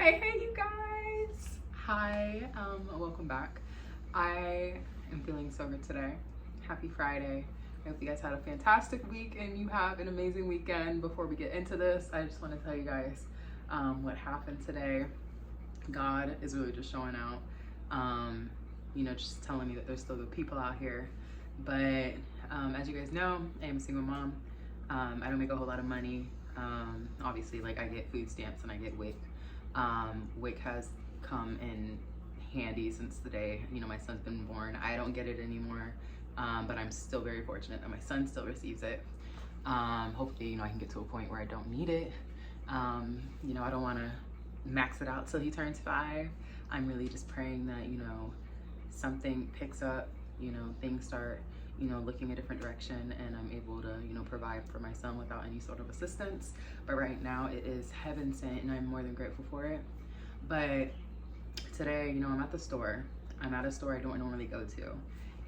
Hey, you guys. Hi, welcome back. I am feeling so good today. Happy Friday. I hope you guys had a fantastic week and you have an amazing weekend. Before we get into this, I just want to tell you guys what happened today. God is really just showing out, just telling me that there's still good people out here. But as you guys know, I am a single mom. I don't make a whole lot of money. Obviously, like, I get food stamps and I get WIC. WIC has come in handy since the day, my son's been born. I don't get it anymore, but I'm still very fortunate that my son still receives it. Hopefully, I can get to a point where I don't need it. I don't want to max it out till he turns 5. I'm really just praying that, something picks up, things start looking a different direction, and I'm able to, provide for my son without any sort of assistance. But right now it is heaven sent, and I'm more than grateful for it. But today, I'm at the store. I'm at a store I don't normally go to,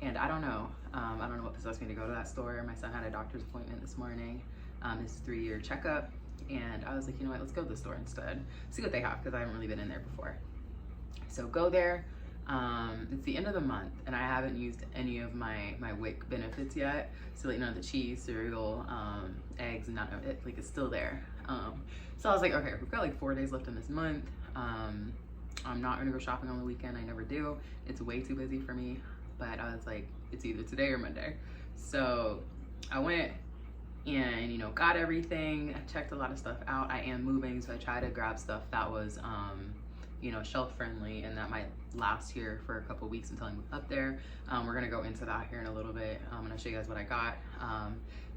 and I don't know what possessed me to go to that store. My son had a doctor's appointment this morning, his 3-year checkup, and I was like, you know what, let's go to the store instead, see what they have, because I haven't really been in there before. So go there. It's the end of the month and I haven't used any of my WIC benefits yet. So the cheese, cereal, eggs, none of it, it's still there. So I was like, okay, we've got like 4 days left in this month. I'm not gonna go shopping on the weekend. I never do. It's way too busy for me. But I was like, it's either today or Monday. So I went and, got everything. I checked a lot of stuff out. I am moving, so I tried to grab stuff that was, shelf friendly and that might last here for a couple weeks until I move up there. We're gonna go into that here in a little bit. I'm gonna show you guys what I got.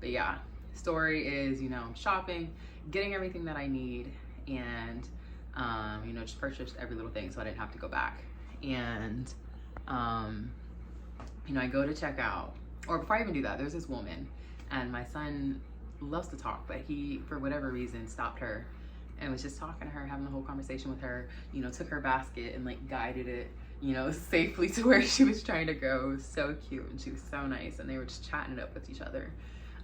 But yeah, story is, I'm shopping, getting everything that I need, and just purchased every little thing so I didn't have to go back. And I go to check out, or before I even do that, there's this woman, and my son loves to talk, but he, for whatever reason, stopped her and was just talking to her, having the whole conversation with her, took her basket and guided it, safely to where she was trying to go. So cute, and she was so nice, and they were just chatting it up with each other.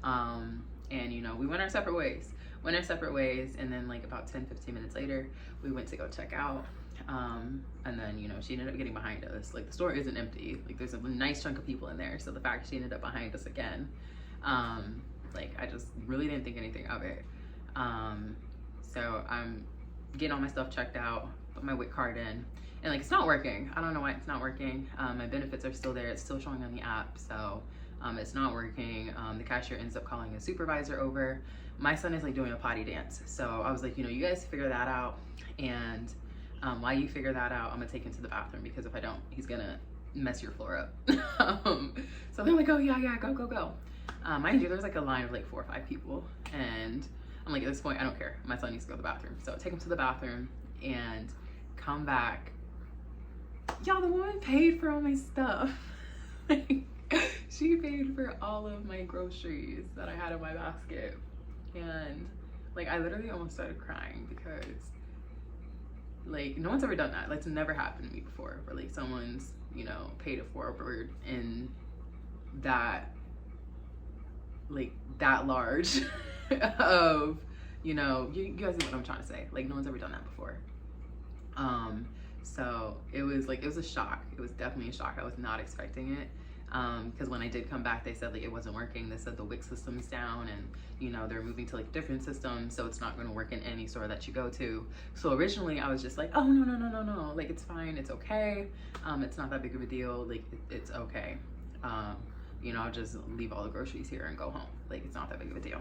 And we went our separate ways, and then about 10-15 minutes later, we went to go check out. And then, she ended up getting behind us. The store isn't empty. There's a nice chunk of people in there. So the fact that she ended up behind us again, I just really didn't think anything of it. So I'm getting all my stuff checked out, put my WIC card in, and it's not working. I don't know why it's not working. My benefits are still there. It's still showing on the app, so it's not working. The cashier ends up calling a supervisor over. My son is doing a potty dance, so I was like, you guys figure that out, and while you figure that out, I'm gonna take him to the bathroom, because if I don't, he's gonna mess your floor up. So they're like, oh yeah, go. Mind you, there's a line of 4 or 5 people, and I'm like, at this point, I don't care. My son needs to go to the bathroom. So I take him to the bathroom and come back. Y'all, the woman paid for all my stuff. She paid for all of my groceries that I had in my basket. And I literally almost started crying, because no one's ever done that. It's never happened to me before, where someone's, paid it forward in that, that large of, you guys know what I'm trying to say. No one's ever done that before. So it was a shock. It was definitely a shock. I was not expecting it. Because when I did come back, they said it wasn't working. They said the WIC system's down, and they're moving to different systems, so it's not going to work in any store that you go to. So originally I was just like, oh no, it's fine, it's okay, it's not that big of a deal, it's okay. I'll just leave all the groceries here and go home. It's not that big of a deal.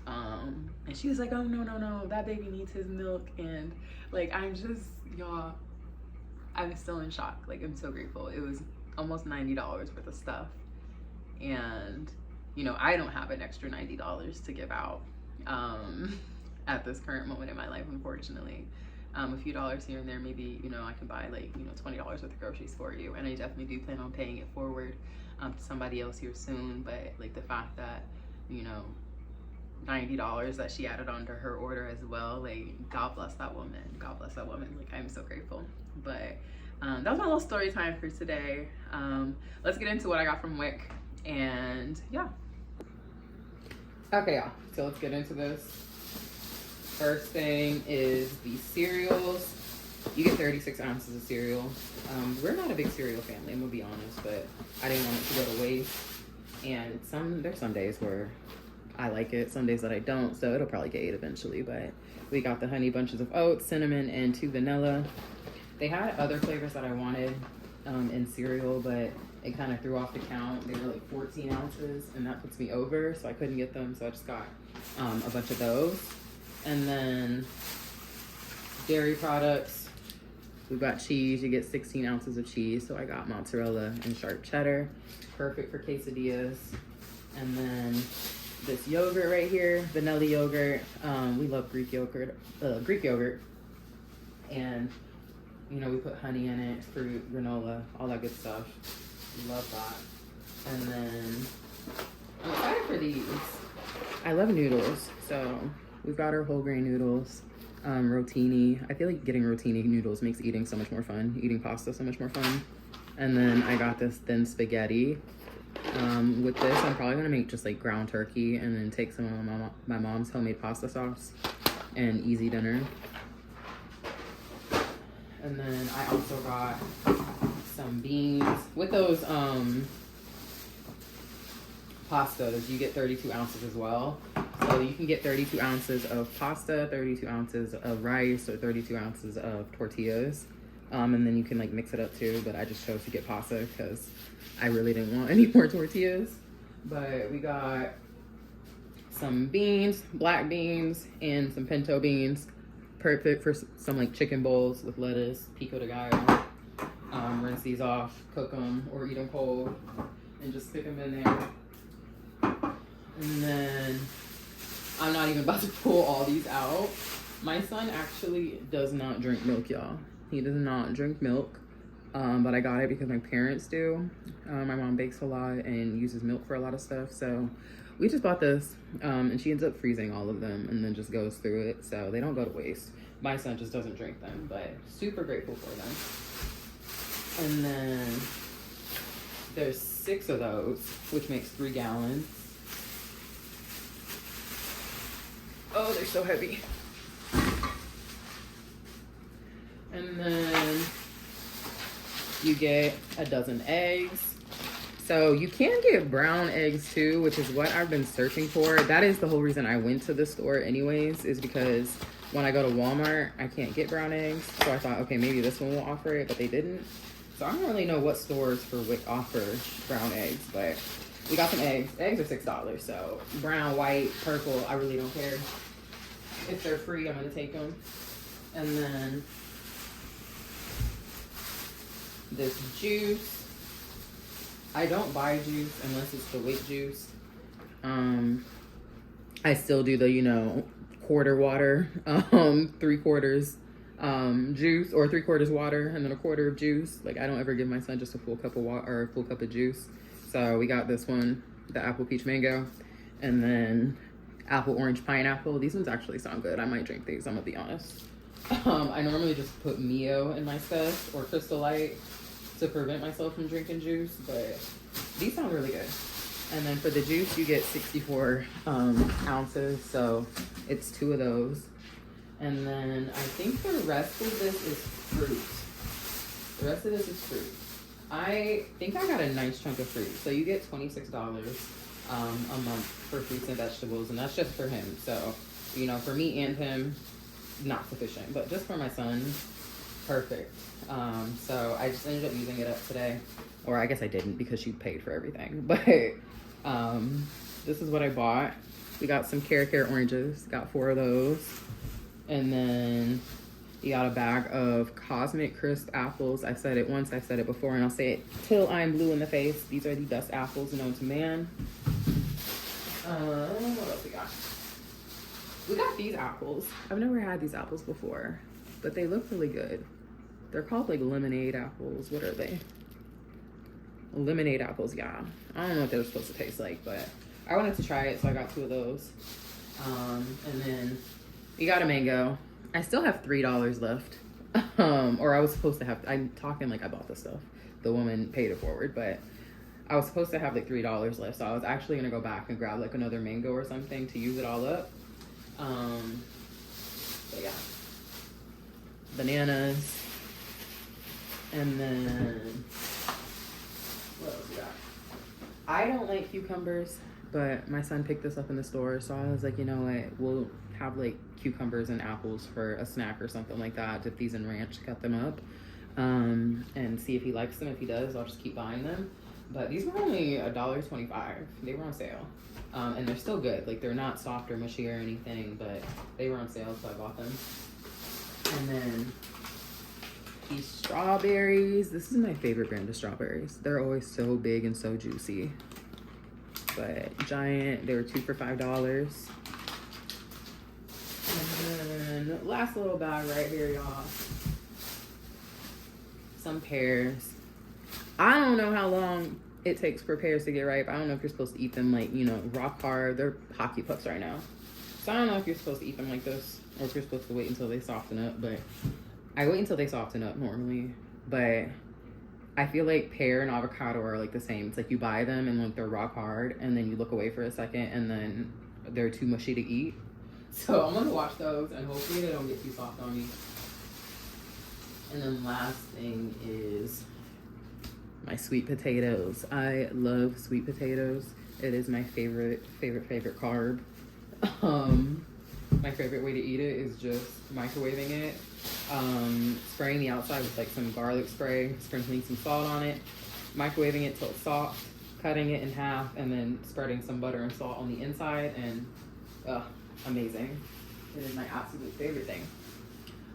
And she was like, oh no, that baby needs his milk. And I'm just, y'all, I'm still in shock. I'm so grateful. It was almost $90 worth of stuff, and I don't have an extra $90 to give out at this current moment in my life, unfortunately. A few dollars here and there, maybe I can buy $20 worth of groceries for you, and I definitely do plan on paying it forward to somebody else here soon. But the fact that $90 that she added onto her order as well, God bless that woman. God bless that woman. I'm so grateful. But that was my little story time for today. Let's get into what I got from WIC, and yeah. Okay, y'all, so let's get into this. First thing is the cereals. You get 36 ounces of cereal. We're not a big cereal family, I'm gonna be honest, but I didn't want it to go to waste. And there's some days where I like it, some days that I don't, so it'll probably get ate eventually. But we got the honey bunches of oats, cinnamon, and 2 vanilla. They had other flavors that I wanted in cereal, but it kind of threw off the count. They were like 14 ounces, and that puts me over, so I couldn't get them, so I just got a bunch of those. And then dairy products, we've got cheese. You get 16 ounces of cheese, so I got mozzarella and sharp cheddar, perfect for quesadillas. And then this yogurt right here, vanilla yogurt. We love Greek yogurt, and you know, we put honey in it, fruit, granola, all that good stuff. Love that. And then I'm excited for these. I love noodles, so we've got our whole grain noodles, rotini. I feel like getting rotini noodles makes eating so much more fun, eating pasta so much more fun. And then I got this thin spaghetti. With this, I'm probably gonna make just like ground turkey and then take some of my mom's homemade pasta sauce and easy dinner. And then I also got some beans. With those pastas, you get 32 ounces as well. So you can get 32 ounces of pasta, 32 ounces of rice, or 32 ounces of tortillas. And then you can like mix it up too, but I just chose to get pasta because I really didn't want any more tortillas. But we got some beans, black beans, and some pinto beans. Perfect for some like chicken bowls with lettuce, pico de gallo. Rinse these off, cook them, or eat them cold, and just stick them in there. And then I'm not even about to pull all these out. My son actually does not drink milk, y'all. He does not drink milk, but I got it because my parents do. My mom bakes a lot and uses milk for a lot of stuff, so we just bought this, and she ends up freezing all of them and then just goes through it, so they don't go to waste. My son just doesn't drink them, but super grateful for them. And then there's 6 of those, which makes 3 gallons. Oh, they're so heavy. And then you get a dozen eggs. So you can get brown eggs too, which is what I've been searching for. That is the whole reason I went to the store anyways, is because when I go to Walmart, I can't get brown eggs. So I thought, okay, maybe this one will offer it, but they didn't. So I don't really know what stores for WIC offer brown eggs, but we got some eggs. Eggs are $6, so brown, white, purple, I really don't care. If they're free, I'm gonna take them. And then this juice. I don't buy juice unless it's the WIC juice. I still do the, you know, quarter water, 3/4 juice, or 3/4 water and then a quarter of juice. Like, I don't ever give my son just a full cup of water or a full cup of juice. So we got this one, the apple peach mango, and then apple orange pineapple. These ones actually sound good. I might drink these, I'm gonna be honest. I normally just put Mio in my stuff or Crystal Light to prevent myself from drinking juice, but these sound really good. And then for the juice, you get 64 ounces, so it's 2 of those. And then I think the rest of this is fruit. The rest of this is fruit. I think I got a nice chunk of fruit. So you get $26 a month for fruits and vegetables, and that's just for him. So, you know, for me and him, not sufficient, but just for my son, perfect. So I just ended up using it up today, or I guess I didn't because she paid for everything, but this is what I bought. We got some Care oranges, got 4 of those. And then you got a bag of Cosmic Crisp apples. I said it once, I've said it before, and I'll say it till I'm blue in the face. These are the best apples known to man. What else we got? We got these apples. I've never had these apples before, but they look really good. They're called like lemonade apples. What are they? Lemonade apples, yeah. I don't know what they're supposed to taste like, but I wanted to try it, so I got 2 of those. And then we got a mango. I still have $3 left. Or I was supposed to have, I'm talking like I bought this stuff. The woman paid it forward, but I was supposed to have like $3 left. So I was actually gonna go back and grab like another mango or something to use it all up. But yeah. Bananas. And then, what else we got? I don't like cucumbers, but my son picked this up in the store, so I was like, you know what, we'll have like cucumbers and apples for a snack or something like that. Dip these in ranch, cut them up, and see if he likes them. If he does, I'll just keep buying them. But these were only $1.25. They were on sale, and they're still good. Like, they're not soft or mushy or anything, but they were on sale, so I bought them. And then these strawberries. This is my favorite brand of strawberries. They're always so big and so juicy. But giant, they were 2 for $5. And then last little bag right here, y'all. Some pears. I don't know how long it takes for pears to get ripe. I don't know if you're supposed to eat them like, you know, rock hard. They're Pocky Puffs right now. So I don't know if you're supposed to eat them like this or if you're supposed to wait until they soften up. But I wait until they soften up normally. But I feel like pear and avocado are like the same. It's like you buy them and like they're rock hard and then you look away for a second and then they're too mushy to eat. So I'm gonna watch those and hopefully they don't get too soft on me. And then last thing is my sweet potatoes. I love sweet potatoes. It is my favorite carb. My favorite way to eat it is just microwaving it, spraying the outside with like some garlic spray, sprinkling some salt on it, microwaving it till it's soft, cutting it in half, and then spreading some butter and salt on the inside, and amazing. It is my absolute favorite thing.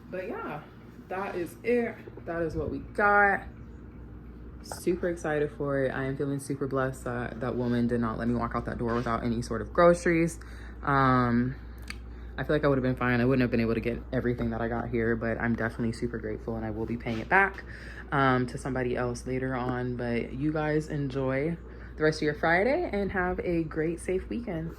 But yeah, that is it. That is what we got. Super excited for it. I am feeling super blessed that that woman did not let me walk out that door without any sort of groceries. I feel like I would have been fine. I wouldn't have been able to get everything that I got here, but I'm definitely super grateful and I will be paying it back to somebody else later on. But you guys enjoy the rest of your Friday and have a great, safe weekend.